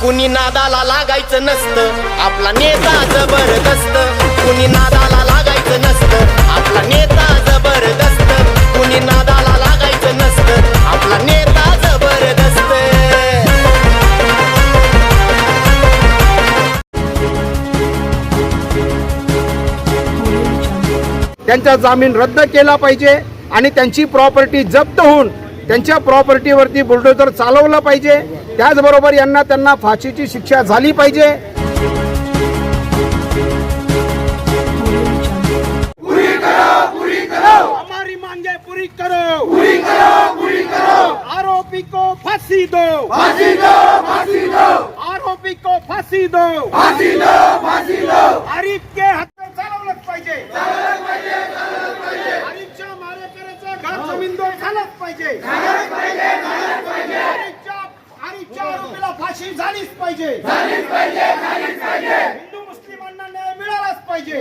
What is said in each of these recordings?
कुणी नादाला लागायचं नसतं, आपला नेता जबरदस्त. कुणी नादाला लागायचं नसतं, आपला नेता जबरदस्त. कुणी नादाला लागायचं नसतं, आपला नेता जबरदस्त. त्यांचा जामीन रद्द केला पाहिजे आणि त्यांची प्रॉपर्टी जप्त होऊन त्यांच्या प्रॉपर्टीवरती बुलडोझर चालवलं पाहिजे. त्याचबरोबर त्यांना फाशीची शिक्षा झाली पाहिजे. हमारी मांगे पूरी करो, आरोपी को फांसी दो, आरोपी को फांसी दो. आरिफ के हत्या चालवलंच पाहिजे, आरिफच्या मारेकऱ्याचं घर जमीनदोड झालंच पाहिजे, आरिफच्या आरोपीला फाशी झालीच पाहिजे, हिंदू मुस्लिमांना न्याय मिळालाच पाहिजे,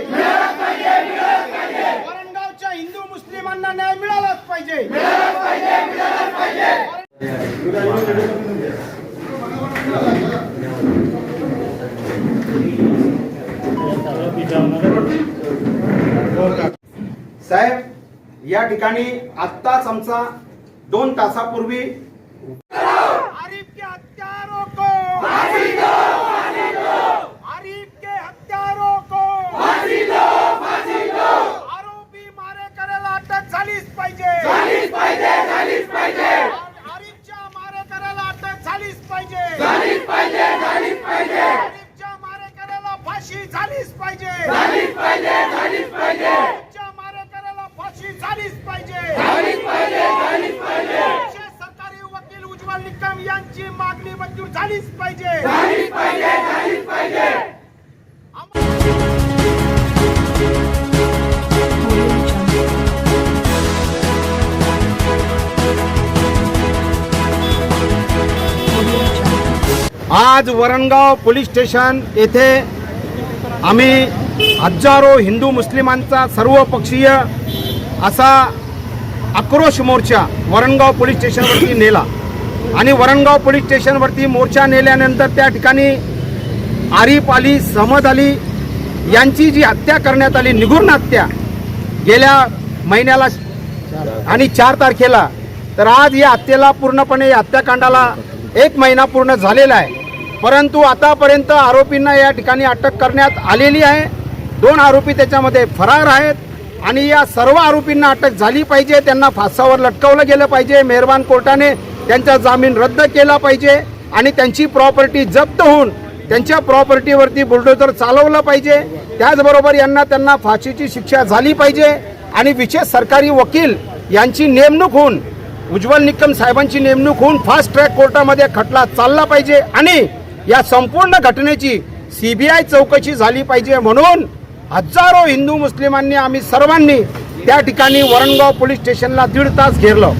वरणगावच्या हिंदू मुस्लिमांना न्याय मिळालाच पाहिजे. साहेब, या ठिकाणी आत्ताच आमचा 2 तासापूर्वी आरिफ के हत्यारों को फांसी दो, आरिफ के हत्यारों को फांसी दो. आरोपी मारेकऱ्याला अटक झालीच पाहिजे, आरिफच्या मारेकऱ्याला अटक झालीच पाहिजे, आरिफच्या मारेकऱ्याला फाशी झालीच पाहिजे, आरिफच्या मारेकऱ्याला फाशी झालीच पाहिजे. सरकारी वकील उज्ज्वल निकम यांची मागणी मंजूर झालीच पाहिजे. आज वरणगाव पोलीस स्टेशन येथे आम्ही हजारो हिंदू मुस्लिमांचा सर्वपक्षीय असा आक्रोश मोर्चा वरणगाव पोलीस स्टेशनवरती नेला आणि वरणगाव पोलीस स्टेशनवरती मोर्चा नेल्यानंतर त्या ठिकाणी आरिफ अली, समद अली यांची जी हत्या करण्यात आली, निगूर्ण हत्या, गेल्या महिन्याला आणि 4 तारखेला, तर आज या हत्येला पूर्णपणे हत्याकांडाला 1 महिना पूर्ण झालेला आहे. परंतु आतापर्यंत आरोपींना या ठिकाणी अटक करण्यात आलेली आहे. 2 आरोपी त्याच्यामध्ये फरार आहेत आणि या सर्व आरोपींना अटक झाली पाहिजे. त्यांना फासावर लटकवलं गेलं पाहिजे. मेहरबान कोर्टाने त्यांचा जामीन रद्द केला पाहिजे आणि त्यांची प्रॉपर्टी जप्त होऊन त्यांच्या प्रॉपर्टीवरती बुलडोझर चालवलं पाहिजे. त्याचबरोबर त्यांना फाशीची शिक्षा झाली पाहिजे आणि विशेष सरकारी वकील यांची नेमणूक होऊन, उज्ज्वल निकम साहेबांची नेमणूक होऊन फास्ट ट्रॅक कोर्टामध्ये खटला चालला पाहिजे आणि या संपूर्ण घटनेची CBI चौकशी झाली पाहिजे. म्हणून हजारो हिंदू मुस्लिमांनी, आम्ही सर्वांनी त्या ठिकाणी वरणगाव पोलीस स्टेशनला 1.5 तास घेरलं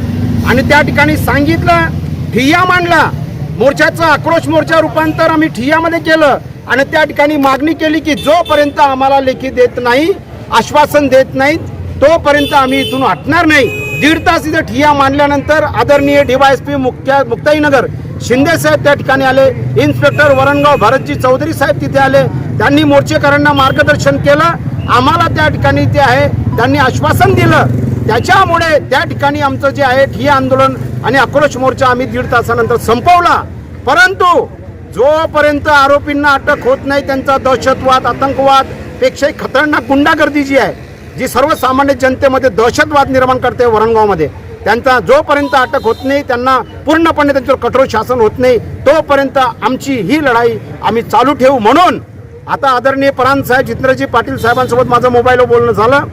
आणि त्या ठिकाणी सांगितलं, ठिय्या मांडला. मोर्चाचं आक्रोश मोर्चा रूपांतर आम्ही ठिय्यामध्ये केलं आणि त्या ठिकाणी मागणी केली की जोपर्यंत आम्हाला लेखी देत नाही, आश्वासन देत नाहीत, तोपर्यंत आम्ही इथून हटणार नाही. 1.5 तास इथे ठिय्या मांडल्यानंतर आदरणीय DYSP मुक्ताईनगर शिंदे साहेब त्या ठिकाणी आले. इन्स्पेक्टर वरणगाव भारतजी चौधरी साहेब तिथे आले. त्यांनी मोर्चेकरांना मार्गदर्शन केलं. आम्हाला त्या ठिकाणी ते आहे त्यांनी आश्वासन दिलं. त्याच्यामुळे त्या ठिकाणी आमचं जे आहे ठिय्या आंदोलन आणि आक्रोश मोर्चा आम्ही 1.5 तासानंतर संपवला. परंतु जोपर्यंत आरोपींना अटक होत नाही, त्यांचा दहशतवाद, आतंकवाद पेक्षाही खतरनाक गुंडागर्दी जी आहे, जी सर्वसामान्य जनतेमध्ये दहशतवाद निर्माण करते वरणगावमध्ये, त्यांचा जोपर्यंत अटक होत नाही, त्यांना पूर्णपणे त्यांच्यावर कठोर शासन होत नाही, तोपर्यंत आमची ही लढाई आम्ही चालू ठेवू. म्हणून आता आदरणीय परांजपे साहेब, जितेंद्रजी पाटील साहेबांसोबत माझं मोबाईलवर बोलणं झालं.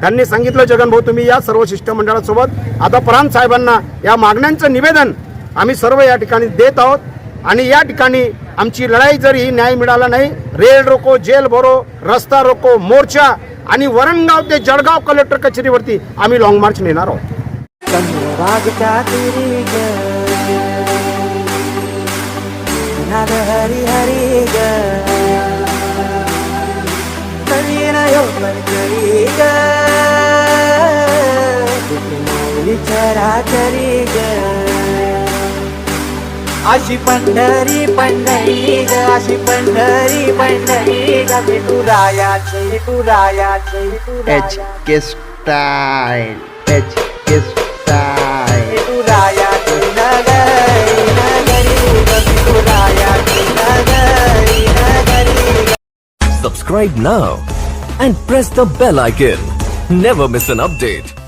त्यांनी सांगितलं, जगन भाऊ तुम्ही या सर्व शिष्टमंडळासोबत. आता परांजपे साहेबांना या मागण्यांचं निवेदन आम्ही सर्व या ठिकाणी देत आहोत आणि या ठिकाणी आमची लढाई जर ही न्याय मिळाला नाही, रेल रोको, जेल भरो, रस्ता रोको मोर्चा आणि वरणगाव ते जळगाव कलेक्टर कचेरीवरती आम्ही लॉंग मार्च नेणार आहोत. हरी हरी ग चरा चरी ग अशी पंढरी पंढरी ग अशी पंढरी पंढरी ग विठुरायाची विठुरायाची HK Style, HK Style. विठुरायाची नगरी नगरी ग विठुरायाची नगरी नगरी. Subscribe now and press the bell icon. Never miss an update.